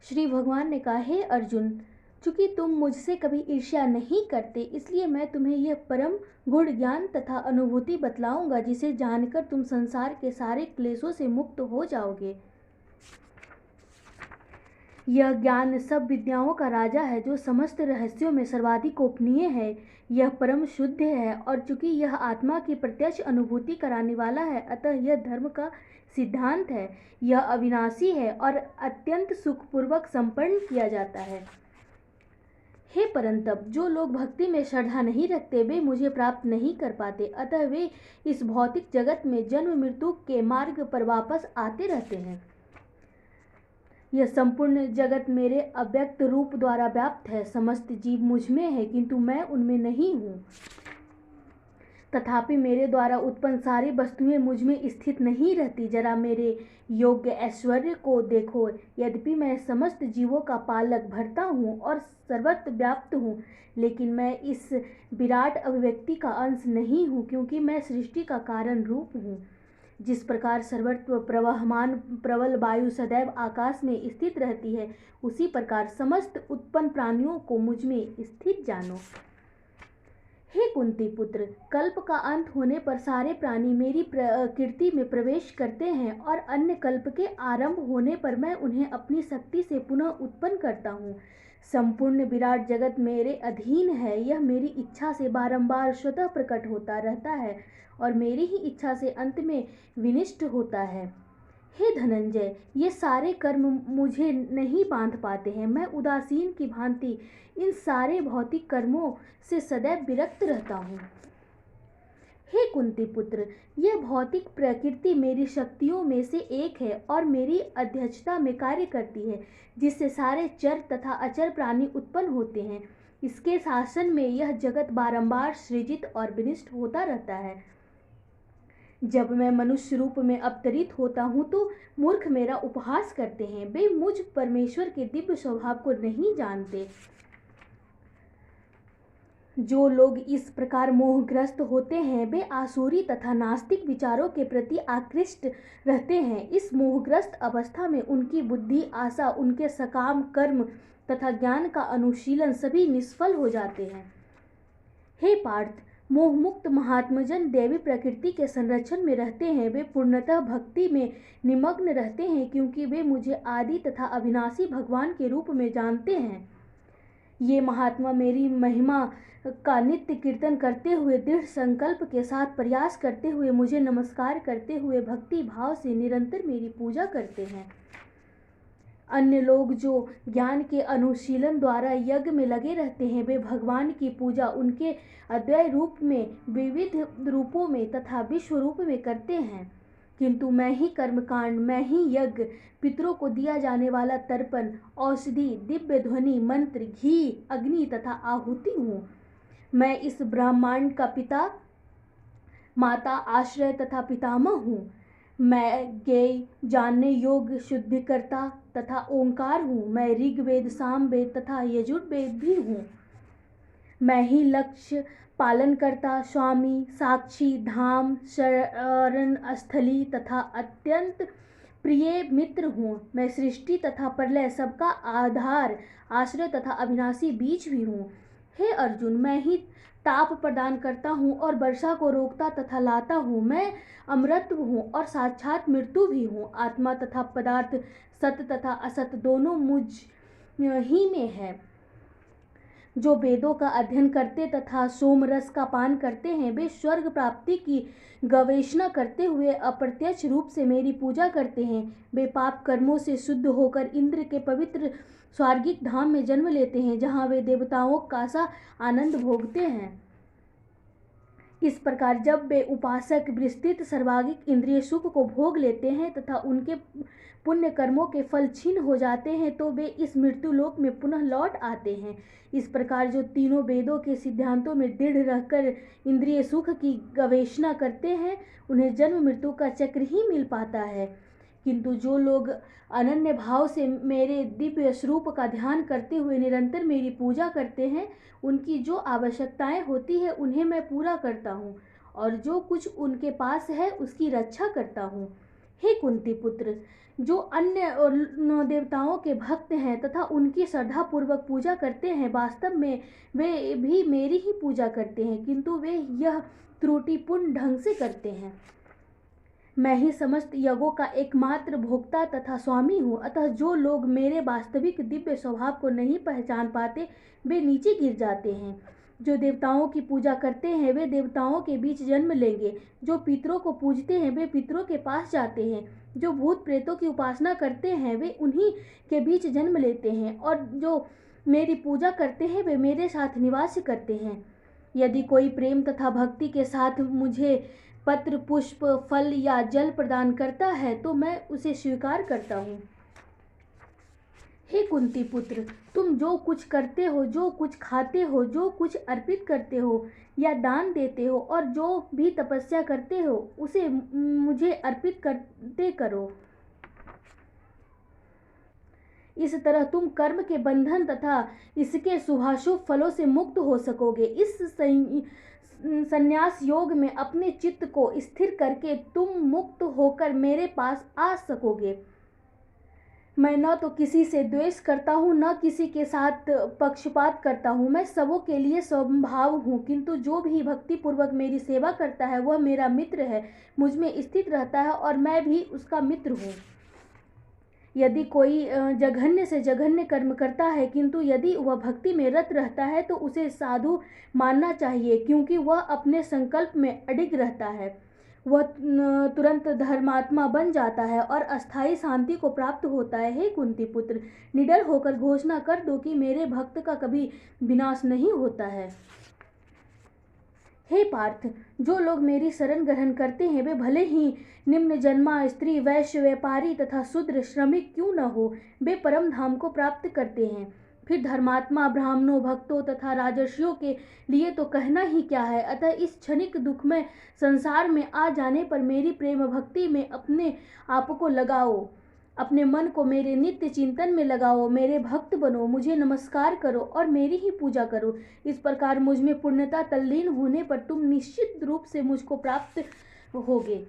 श्री भगवान ने कहा, हे अर्जुन, चूंकि तुम मुझसे कभी ईर्ष्या नहीं करते, इसलिए मैं तुम्हें यह परम गुण ज्ञान तथा अनुभूति बतलाऊंगा, जिसे जानकर तुम संसार के सारे क्लेशों से मुक्त हो जाओगे। यह ज्ञान सब विद्याओं का राजा है, जो समस्त रहस्यों में सर्वाधिक गोपनीय है। यह परम शुद्ध है, और चूंकि यह आत्मा की प्रत्यक्ष अनुभूति कराने वाला है, अतः यह धर्म का सिद्धांत है। यह अविनाशी है और अत्यंत सुखपूर्वक संपन्न किया जाता है। हे परंतप, जो लोग भक्ति में श्रद्धा नहीं रखते, वे मुझे प्राप्त नहीं कर पाते, अतः वे इस भौतिक जगत में जन्म मृत्यु के मार्ग पर वापस आते रहते हैं। यह संपूर्ण जगत मेरे अव्यक्त रूप द्वारा व्याप्त है। समस्त जीव मुझ में है, किंतु मैं उनमें नहीं हूँ। तथापि मेरे द्वारा उत्पन्न सारी वस्तुएं मुझ में स्थित नहीं रहती। जरा मेरे योग्य ऐश्वर्य को देखो। यद्यपि मैं समस्त जीवों का पालक, भरता हूँ और सर्वत्र व्याप्त हूँ, लेकिन मैं इस विराट अभिव्यक्ति का अंश नहीं हूँ, क्योंकि मैं सृष्टि का कारण रूप हूँ। जिस प्रकार सर्वत्र प्रवहमान प्रबल वायु सदैव आकाश में स्थित रहती है, उसी प्रकार समस्त उत्पन्न प्राणियों को मुझ में स्थित जानो। हे कुंती पुत्र, कल्प का अंत होने पर सारे प्राणी मेरी प्रकृति में प्रवेश करते हैं, और अन्य कल्प के आरंभ होने पर मैं उन्हें अपनी शक्ति से पुनः उत्पन्न करता हूँ। संपूर्ण विराट जगत मेरे अधीन है। यह मेरी इच्छा से बारंबार स्वतः प्रकट होता रहता है, और मेरी ही इच्छा से अंत में विनिष्ट होता है। हे धनंजय, ये सारे कर्म मुझे नहीं बांध पाते हैं। मैं उदासीन की भांति इन सारे भौतिक कर्मों से सदैव विरक्त रहता हूँ। हे कुंती पुत्र, यह भौतिक प्रकृति मेरी शक्तियों में से एक है और मेरी अध्यक्षता में कार्य करती है, जिससे सारे चर तथा अचर प्राणी उत्पन्न होते हैं। इसके शासन में यह जगत बारंबार सृजित और विनिष्ट होता रहता है। जब मैं मनुष्य रूप में अवतरित होता हूँ तो मूर्ख मेरा उपहास करते हैं। वे मुझ परमेश्वर के दिव्य स्वभाव को नहीं जानते। जो लोग इस प्रकार मोहग्रस्त होते हैं, वे आसुरी तथा नास्तिक विचारों के प्रति आकृष्ट रहते हैं। इस मोहग्रस्त अवस्था में उनकी बुद्धि, आशा, उनके सकाम कर्म तथा ज्ञान का अनुशीलन सभी निष्फल हो जाते हैं। हे पार्थ, मोहमुक्त महात्मजन देवी प्रकृति के संरक्षण में रहते हैं। वे पूर्णतः भक्ति में निमग्न रहते हैं, क्योंकि वे मुझे आदि तथा अविनाशी भगवान के रूप में जानते हैं। ये महात्मा मेरी महिमा का नित्य कीर्तन करते हुए, दृढ़ संकल्प के साथ प्रयास करते हुए, मुझे नमस्कार करते हुए भक्ति भाव से निरंतर मेरी पूजा करते हैं। अन्य लोग जो ज्ञान के अनुशीलन द्वारा यज्ञ में लगे रहते हैं, वे भगवान की पूजा उनके अद्वय रूप में, विविध रूपों में तथा विश्व रूप में करते हैं। किंतु मैं ही कर्मकांड, मैं ही यज्ञ, पितरों को दिया जाने वाला तर्पण, औषधि, दिव्य ध्वनि, मंत्र, घी, अग्नि तथा आहुति हूँ। मैं इस ब्रह्मांड का पिता, माता, आश्रय तथा पितामह हूँ। मैं ज्ञेय, जानने योग्य, शुद्धिकर्ता तथा ओंकार हूँ। मैं ऋग्वेद, सामवेद तथा यजुर्वेद भी हूँ। मैं ही लक्ष्य, पालनकर्ता, स्वामी, साक्षी, धाम, शरण स्थली तथा अत्यंत प्रिय मित्र हूँ। मैं सृष्टि तथा प्रलय, सबका आधार, आश्रय तथा अविनाशी बीज भी हूँ। हे अर्जुन, मैं ही ताप प्रदान करता हूँ और वर्षा को रोकता तथा लाता हूँ। मैं अमृत हूँ और साक्षात मृत्यु भी हूँ। आत्मा तथा पदार्थ, सत तथा असत दोनों मुझ ही में है। जो वेदों का अध्ययन करते तथा सोमरस का पान करते हैं, वे स्वर्ग प्राप्ति की गवेषणा करते हुए अप्रत्यक्ष रूप से मेरी पूजा करते हैं। वे पाप कर्मों से शुद्ध होकर इंद्र के पवित्र स्वर्गिक धाम में जन्म लेते हैं, जहाँ वे देवताओं का सा आनंद भोगते हैं। इस प्रकार जब वे उपासक विस्तृत सर्वांगिक इंद्रिय सुख को भोग लेते हैं तथा उनके पुण्य कर्मों के फल छीन हो जाते हैं, तो वे इस मृत्यु लोक में पुनः लौट आते हैं। इस प्रकार जो तीनों वेदों के सिद्धांतों में दृढ़ रहकर इंद्रिय सुख की गवेषणा करते हैं, उन्हें जन्म मृत्यु का चक्र ही मिल पाता है। किंतु जो लोग अनन्य भाव से मेरे दिव्य स्वरूप का ध्यान करते हुए निरंतर मेरी पूजा करते हैं, उनकी जो आवश्यकताएं होती है उन्हें मैं पूरा करता हूँ, और जो कुछ उनके पास है उसकी रक्षा करता हूँ। हे कुंती पुत्र, जो अन्य देवताओं के भक्त हैं तथा उनकी श्रद्धापूर्वक पूजा करते हैं, वास्तव में वे भी मेरी ही पूजा करते हैं, किंतु वे यह त्रुटिपूर्ण ढंग से करते हैं। मैं ही समस्त यज्ञों का एकमात्र भोक्ता तथा स्वामी हूँ। अतः जो लोग मेरे वास्तविक दिव्य स्वभाव को नहीं पहचान पाते, वे नीचे गिर जाते हैं। जो देवताओं की पूजा करते हैं, वे देवताओं के बीच जन्म लेंगे। जो पितरों को पूजते हैं, वे पितरों के पास जाते हैं। जो भूत प्रेतों की उपासना करते हैं, वे उन्हीं के बीच जन्म लेते हैं। और जो मेरी पूजा करते हैं, वे मेरे साथ निवास करते हैं। यदि कोई प्रेम तथा भक्ति के साथ मुझे पत्र, पुष्प, फल या जल प्रदान करता है, तो मैं उसे स्वीकार करता हूँ। हे कुंती पुत्र, तुम जो कुछ करते हो, जो कुछ खाते हो, जो कुछ अर्पित करते हो या दान देते हो, और जो भी तपस्या करते हो, उसे मुझे अर्पित करते करो। इस तरह तुम कर्म के बंधन तथा इसके शुभाशुभ फलों से मुक्त हो सकोगे। इस संन्यास योग में अपने चित्त को स्थिर करके तुम मुक्त होकर मेरे पास आ सकोगे। मैं न तो किसी से द्वेष करता हूँ, न किसी के साथ पक्षपात करता हूँ। मैं सबों के लिए समभाव हूँ, किंतु जो भी भक्ति पूर्वक मेरी सेवा करता है, वह मेरा मित्र है, मुझ में स्थित रहता है और मैं भी उसका मित्र हूँ। यदि कोई जघन्य से जघन्य कर्म करता है, किंतु यदि वह भक्ति में रत रहता है, तो उसे साधु मानना चाहिए, क्योंकि वह अपने संकल्प में अडिग रहता है। वह तुरंत धर्मात्मा बन जाता है और अस्थायी शांति को प्राप्त होता है। हे कुंती पुत्र, निडर होकर घोषणा कर दो कि मेरे भक्त का कभी विनाश नहीं होता है। हे पार्थ, जो लोग मेरी शरण ग्रहण करते हैं, वे भले ही निम्न जन्मा स्त्री, वैश्य, व्यापारी तथा शूद्र, श्रमिक क्यों न हो, वे परम धाम को प्राप्त करते हैं। फिर धर्मात्मा, ब्राह्मणों, भक्तों तथा राजर्षियों के लिए तो कहना ही क्या है। अतः इस क्षणिक दुखमय संसार में आ जाने पर मेरी प्रेम भक्ति में अपने आप को लगाओ, अपने मन को मेरे नित्य चिंतन में लगाओ, मेरे भक्त बनो, मुझे नमस्कार करो और मेरी ही पूजा करो। इस प्रकार मुझ में पूर्णता तल्लीन होने पर तुम निश्चित रूप से मुझको प्राप्त होगे।